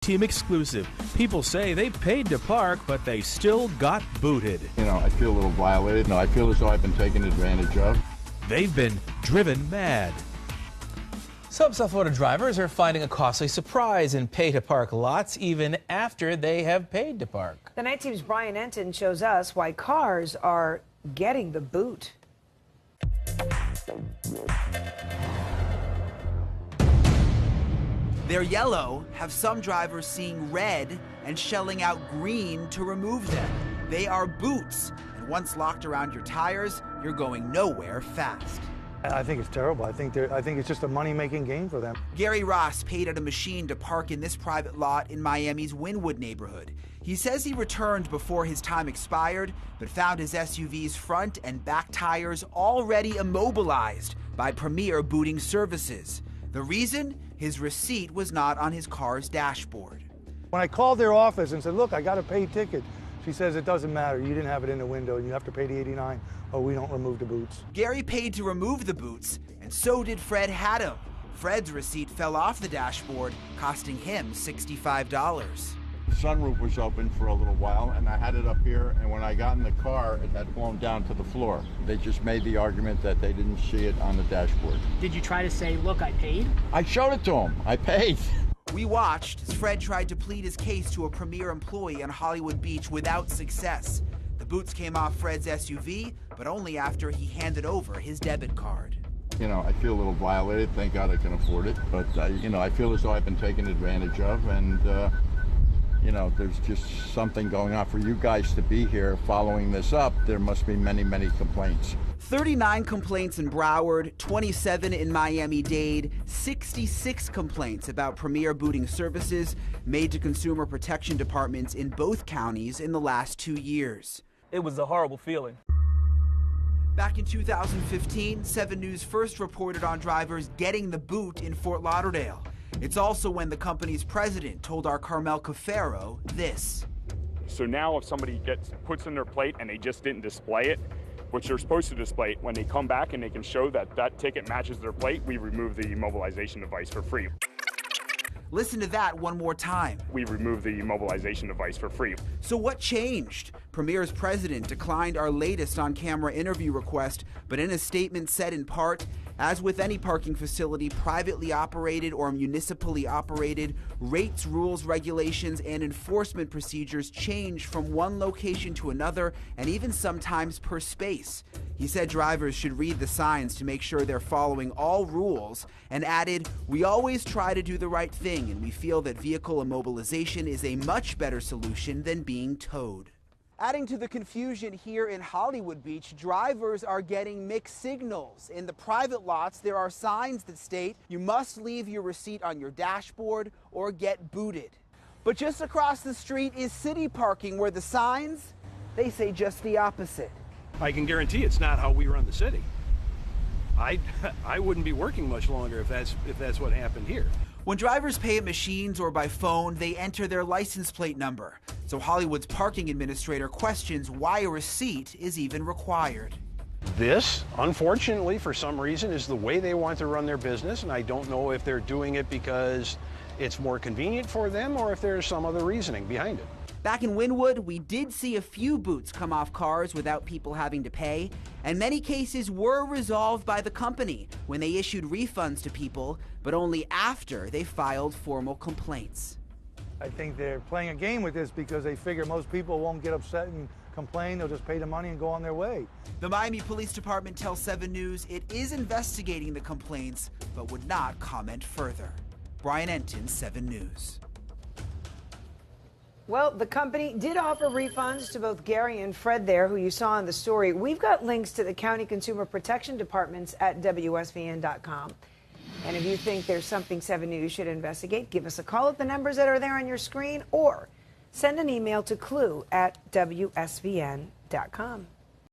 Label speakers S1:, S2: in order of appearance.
S1: Team exclusive. People say they paid to park, but they still got booted.
S2: I feel a little violated. I feel as though I've been taken advantage of.
S1: They've been driven mad. Some South Florida drivers are finding a costly surprise in pay-to-park lots even after they have paid to park.
S3: The Night Team's Brian Entin shows us why cars are getting the boot.
S4: They're yellow, have some drivers seeing red and shelling out green to remove them. They are boots, and once locked around your tires, you're going nowhere fast.
S5: I think it's terrible. I think it's just a money-making game for them.
S4: Gary Ross paid at a machine to park in this private lot in Miami's Wynwood neighborhood. He says he returned before his time expired, but found his SUV's front and back tires already immobilized by Premier Booting Services. The reason? His receipt was not on his car's dashboard.
S5: When I called their office and said, look, I got a paid ticket, she says it doesn't matter. You didn't have it in the window and you have to pay the $89 or we don't remove the boots.
S4: Gary paid to remove the boots, and so did Fred Haddam. Fred's receipt fell off the dashboard, costing him $65.
S2: The sunroof was open for a little while, and I had it up here, and when I got in the car, it had flown down to the floor. They just made the argument that they didn't see it on the dashboard.
S6: Did you try to say, look, I paid?
S2: I showed it to them. I paid.
S4: We watched as Fred tried to plead his case to a Premier employee on Hollywood Beach without success. The boots came off Fred's SUV, but only after he handed over his debit card.
S2: I feel a little violated. Thank God I can afford it. But, I feel as though I've been taken advantage of, and, there's just something going on. For you guys to be here following this up, there must be many, many complaints.
S4: 39 complaints in Broward, 27 in Miami-Dade, 66 complaints about Premier Booting Services made to consumer protection departments in both counties in the last 2 years.
S7: It was a horrible feeling.
S4: Back in 2015, 7 News first reported on drivers getting the boot in Fort Lauderdale. It's also when the company's president told our Carmel Cafaro this.
S8: So now if somebody puts in their plate and they just didn't display it, which they're supposed to display it, when they come back and they can show that that ticket matches their plate, we remove the immobilization device for free.
S4: Listen to that one more time.
S8: We remove the immobilization device for free.
S4: So what changed? Premier's president declined our latest on-camera interview request, but in a statement said in part, as with any parking facility, privately operated or municipally operated, rates, rules, regulations, and enforcement procedures change from one location to another and even sometimes per space. He said drivers should read the signs to make sure they're following all rules, and added, we always try to do the right thing, and we feel that vehicle immobilization is a much better solution than being towed. Adding to the confusion here in Hollywood Beach, drivers are getting mixed signals. In the private lots, there are signs that state you must leave your receipt on your dashboard or get booted. But just across the street is city parking, where the signs, they say just the opposite.
S7: I can guarantee it's not how we run the city. I wouldn't be working much longer if that's what happened here.
S4: When drivers pay at machines or by phone, they enter their license plate number. So Hollywood's parking administrator questions why a receipt is even required.
S9: This, unfortunately, for some reason, is the way they want to run their business, and I don't know if they're doing it because it's more convenient for them or if there's some other reasoning behind it.
S4: Back in Wynwood, we did see a few boots come off cars without people having to pay, and many cases were resolved by the company when they issued refunds to people, but only after they filed formal complaints.
S5: I think they're playing a game with this because they figure most people won't get upset and complain. They'll just pay the money and go on their way.
S4: The Miami Police Department tells 7 News it is investigating the complaints, but would not comment further. Brian Entin, 7 News.
S3: Well, the company did offer refunds to both Gary and Fred there, who you saw in the story. We've got links to the county consumer protection departments at WSVN.com. And if you think there's something 7 News should investigate, give us a call at the numbers that are there on your screen or send an email to clue@WSVN.com.